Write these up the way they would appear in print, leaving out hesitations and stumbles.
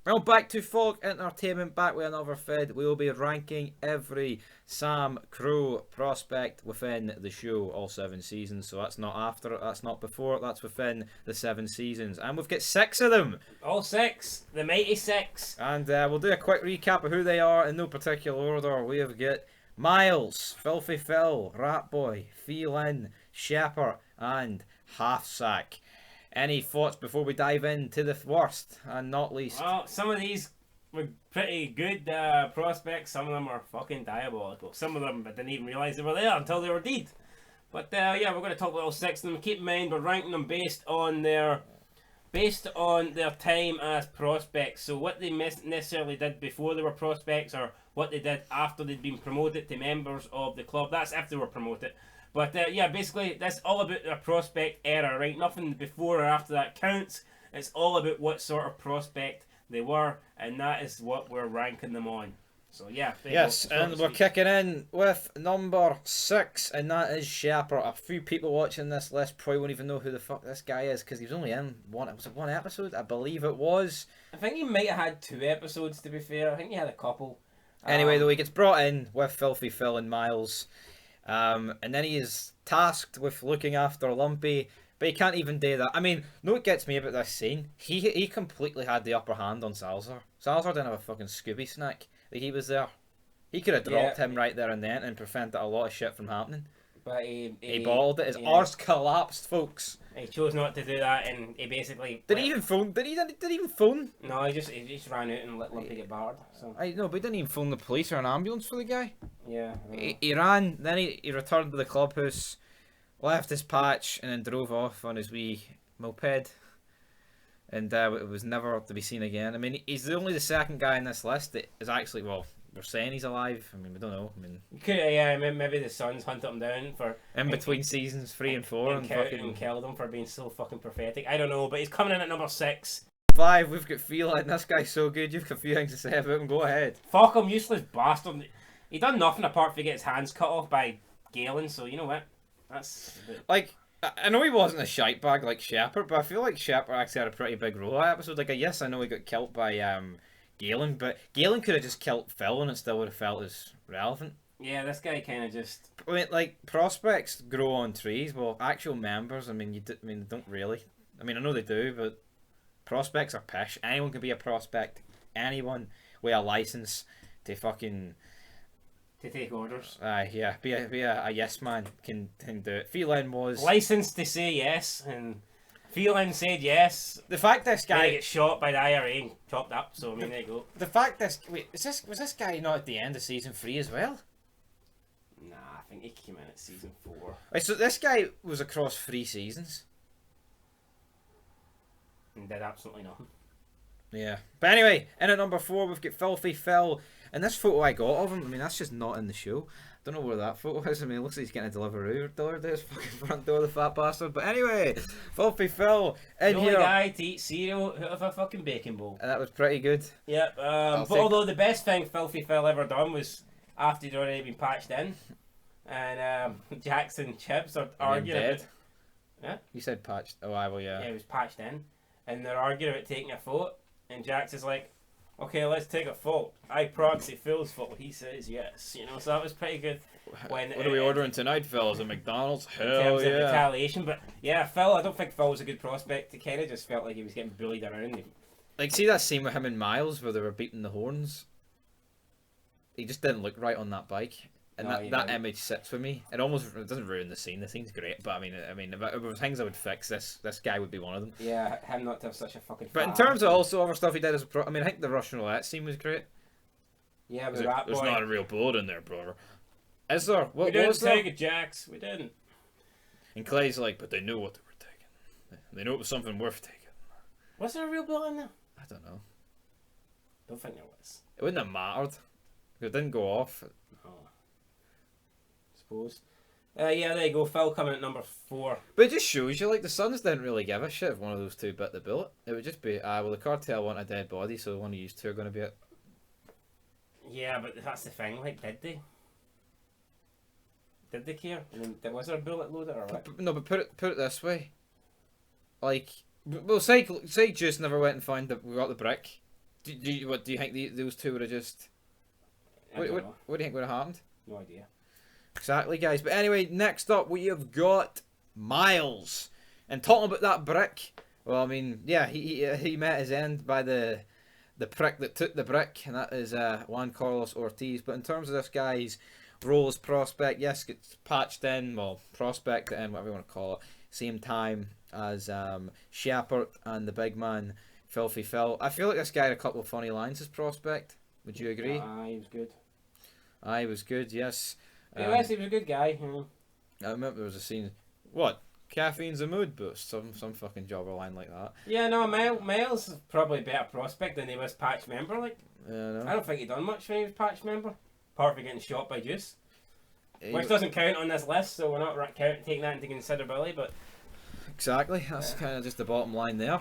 Well, back to Folk Entertainment, back with another vid. We will be ranking every SAMCRO prospect within the show, all 7 seasons. So that's not after, that's not before, that's within the 7 seasons. And we've got 6 of them. All 6, the mighty 6. And we'll do a quick recap of who they are in no particular order. We have got Miles, Filthy Phil, Ratboy, Phelan, Shepard, and Halfsack. Any thoughts before we dive into the worst and not least? Well, some of these were pretty good prospects. Some of them are fucking diabolical. Some of them I didn't even realise they were there until they were dead. But yeah, we're going to talk about all 6 of them. Keep in mind we're ranking them based on their time as prospects. So what they necessarily did before they were prospects, or what they did after they'd been promoted to members of the club. That's if they were promoted. But yeah, basically that's all about their prospect era, right? Nothing before or after that counts. It's all about what sort of prospect they were, and that is what we're ranking them on. So yeah. Yes, and we're kicking in with number 6, and that is Shepard. A few people watching this list probably won't even know who the fuck this guy is, because he was only in one episode, I believe it was. I think he might have had 2 episodes, to be fair. I think he had a couple. Anyway, though, he gets brought in with Filthy Phil and Miles. And then he is tasked with looking after Lumpy, but he can't even do that. I mean, no, what gets me about this scene, he completely had the upper hand on Salazar. Salazar didn't have a fucking Scooby snack that he was there. He could have dropped him right there and then and prevented a lot of shit from happening. But he balled it. His arse collapsed, folks. He chose not to do that, and he basically... Did he even phone? Did he even phone? No, he just ran out and let Lumpy get barred. So. I know, but he didn't even phone the police or an ambulance for the guy. Yeah. He ran, then he returned to the clubhouse, left his patch, and then drove off on his wee moped. And it was never to be seen again. I mean, he's only the 2nd guy in this list that is actually, well, we're saying he's alive. I mean, we don't know. I mean, yeah, maybe the Suns hunted him down for in between seasons 3 and 4 and fucking killed him for being so fucking pathetic. I don't know, but he's coming in at number 6. 5. We've got Phelan. This guy's so good. You've got a few things to say about him. Go ahead. Fuck him, useless bastard. He done nothing apart from get his hands cut off by Galen. So you know what? That's like. I know he wasn't a shite bag like Shepard, but I feel like Shepard actually had a pretty big role that episode. Like, yes, I know he got killed by Galen, but Galen could have just killed Phil and it still would have felt as relevant. Yeah, this guy kind of just... I mean, like, prospects grow on trees. Well, actual members, I mean, they don't really. I mean, I know they do, but prospects are pish. Anyone can be a prospect. Anyone with a license to fucking... to take orders. Yeah, be a yes man can do it. Phelan was... licensed to say yes, and... Phelan said yes. The fact this guy gets shot by the IRA and chopped up, so I mean, there you go. The fact was this guy not at the end of season 3 as well? Nah, I think he came in at season 4. Right, so this guy was across 3 seasons. And did absolutely nothing. Yeah. But anyway, in at number 4 we've got Filthy Phil. And this photo I got of him, I mean, that's just not in the show. Don't know where that photo is. I mean, it looks like he's getting a delivery delivered to his fucking front door, the fat bastard. But anyway, Filthy Phil in the here. only guy to eat cereal out of a fucking baking bowl. And that was pretty good. Yep. But although the best thing Filthy Phil ever done was after he'd already been patched in, and Jackson Chips are arguing about... Yeah? You said patched. Oh, I will, yeah. Yeah, he was patched in. And they're arguing about taking a vote. And Jax is like, okay, let's take a vote. I proxy Phil's vote. He says yes. You know, so that was pretty good. When, what are we ordering tonight, Phil? Is it McDonald's? Hell in terms yeah. of retaliation. But yeah, Phil, I don't think Phil was a good prospect. He kind of just felt like he was getting bullied around. Like, see that scene with him and Miles where they were beating the horns? He just didn't look right on that bike. And that image sits with me. It doesn't ruin the scene. The scene's great, but I mean, if there was things I would fix, this guy would be one of them. Yeah, him not to have such a fucking. But in terms of also other stuff he did as a I mean, I think the Russian roulette scene was great. Yeah, but Ratboy. There's not a real bullet in there, brother. Is there? We didn't take it, Jax. We didn't. And Clay's like, but they knew what they were taking. They knew it was something worth taking. Was there a real bullet in there? I don't know. Don't think there was. It wouldn't have mattered. It didn't go off. Oh. Suppose. Yeah, there you go. Phil coming at number 4. But it just shows you, like, the Suns didn't really give a shit if one of those two bit the bullet. It would just be, well, the cartel want a dead body, so one of you two are going to be it. Yeah, but that's the thing. Like, did they? Did they care? I mean, was there a bullet loader or what? No, but put it this way. Like, well, say Juice never went and found we got the brick. What do you think those two would have just? I don't know. What do you think would have happened? No idea. Exactly, guys. But anyway, next up we have got Miles, and talking about that brick. Well, I mean, yeah, he met his end by the prick that took the brick, and that is Juan Carlos Ortiz. But in terms of this guy's role as prospect, yes, gets patched in, well, prospect in, whatever you want to call it, same time as Shepard and the big man, Filthy Phil. I feel like this guy had a couple of funny lines as prospect. Would you agree? He was good. He was good, yes. He was a good guy. I remember there was a scene, what? Caffeine's a mood boost, some fucking jobber line like that. Yeah, no, Miles is probably a better prospect than he was patch member. Like, Yeah, no. I don't think he done much when he was patch member, apart from getting shot by Juice, which doesn't count on this list, so we're not taking that into considerability. But exactly, that's kind of just the bottom line there.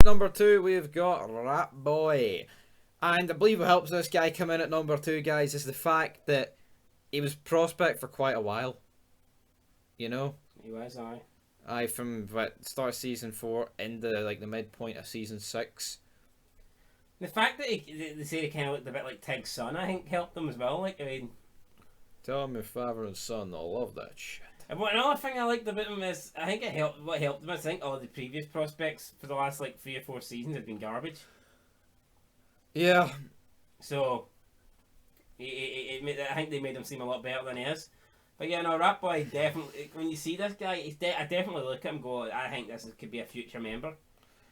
Number 2, we've got Rat Boy, and I believe what helps this guy come in at number 2, guys, is the fact that he was prospect for quite a while. You know. He was, from start of season 4 into like the midpoint of season 6. The fact that they say he kind of looked a bit like Tig's son, I think, helped them as well. Like, I mean, Tell me, father and son, they'll love that shit. and another thing I liked about him is, I think it helped. What helped him, I think, all the previous prospects for the last like 3 or 4 seasons had been garbage. Yeah. So, I think they made him seem a lot better than he is. But yeah, no, Rat Boy definitely. When you see this guy, I definitely look at him and go, I think could be a future member.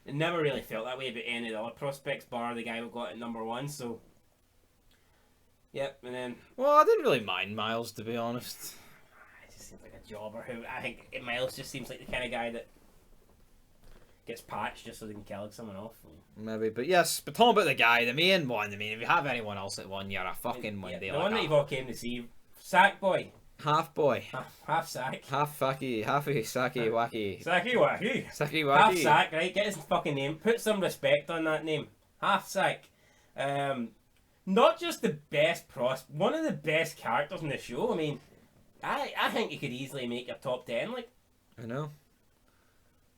It never really felt that way about any of the other prospects, bar the guy who got at number 1. So, yep, and then. Well, I didn't really mind Miles, to be honest. It just seems like a jobber who I think Miles just seems like the kind of guy that gets patched just so they can kill someone off. Maybe, but yes, but talking about the guy, the main one. I mean, if you have anyone else that won, you're a fucking Yeah, windy. the like one that you've all came to see, Sackboy. Halfboy. Half sack. Half fucky, halfy sacky wacky. Sacky wacky. Sacky Half wacky. sack, right? Get his fucking name. Put some respect on that name. Half sack. Not just the best one of the best characters in the show. I mean, I think he could easily make a top 10. Like, I know.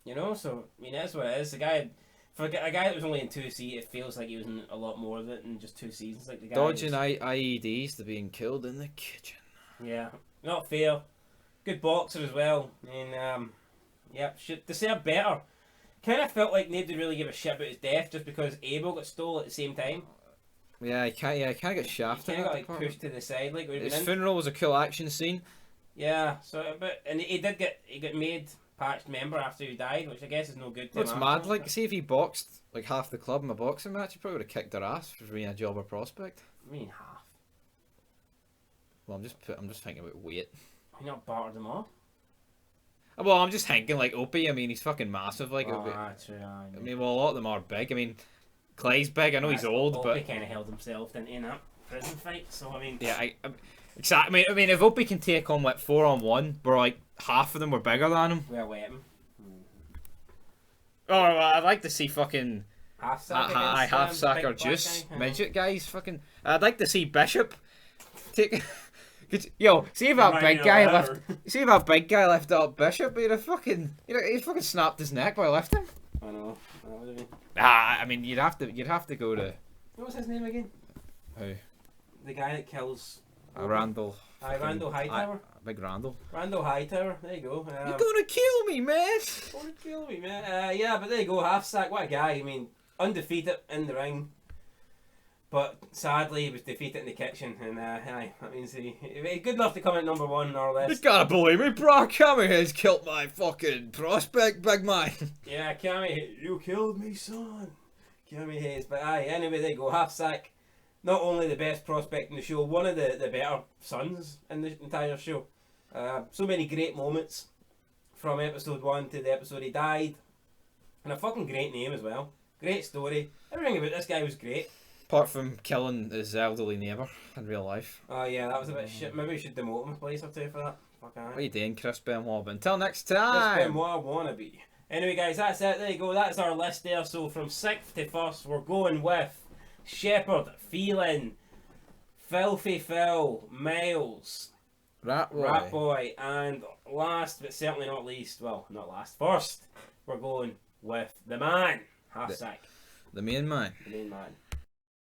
You know, so I mean that's what it is. The guy, for a guy that was only in 2 seasons, it feels like he was in a lot more of it in just 2 seasons. Like the guy Dodging IEDs to being killed in the kitchen. Yeah, not fair. Good boxer as well. And yeah, should deserve better. Kind of felt like nobody really gave a shit about his death just because Abel got stole at the same time. Yeah, he can't get He shafted. kind of got like pushed to the side, like His funeral was a cool action scene. Yeah, so and he got made patched member after he died, which I guess is no good to What's him. mad? Like, see if he boxed like half the club in a boxing match, he probably would have kicked their ass for being a jobber prospect. I mean half. Well, I'm just thinking about weight. He not bartered them all. Well, I'm just thinking like Opie. I mean, he's fucking massive. Like, Oh, Opie. true. I mean, well, a lot of them are big. I mean, Clay's big. I know he's old, but he kind of held himself in that prison fight. So I mean, yeah, exactly. I mean, if Opie can take on like 4-on-1, where like half of them were bigger than him. we're waiting. Oh, well, I'd like to see fucking Half sack. half sack or juice midget guys. Fucking, I'd like to see Bishop take. Yo, see if that big guy left up Bishop, he'd have fucking, he'd fucking snapped his neck while I left him. I know. That would have been. I mean, you'd have to go to What was his name again? who? The guy that kills. Randall. Randall Hightower. Big Randall. Randall Hightower. There you go. You're gonna kill me, man. Gonna kill me, man. Yeah, but there you go. Half sack. What a guy. I mean, undefeated in the ring. But sadly, he was defeated in the kitchen, and that means he good enough to come at number 1 on our list. You gotta believe me, Brock Hammer has killed my fucking prospect, big man. Yeah, Cammy, you killed me, son. Cammy Hayes. But anyway, there you go. Half sack. Not only the best prospect in the show, one of the better sons in the entire show. So many great moments from episode 1 to the episode he died, and a fucking great name as well. Great story. Everything about this guy was great. Apart from killing his elderly neighbour in real life. Oh yeah, that was a bit shit. Maybe we should demote him a place or 2 for that. Fuck What are you doing, Chris Benoit? But until next time. That's been what I wanna be. Anyway, guys, that's it. There you go. That's our list there. So from 6th to 1st, we're going with Shepard, Phelan, Filthy Phil, Miles, Rat Boy, and last but certainly not least, well, not last, first, we're going with the man, Half Sack. The main man. The main man.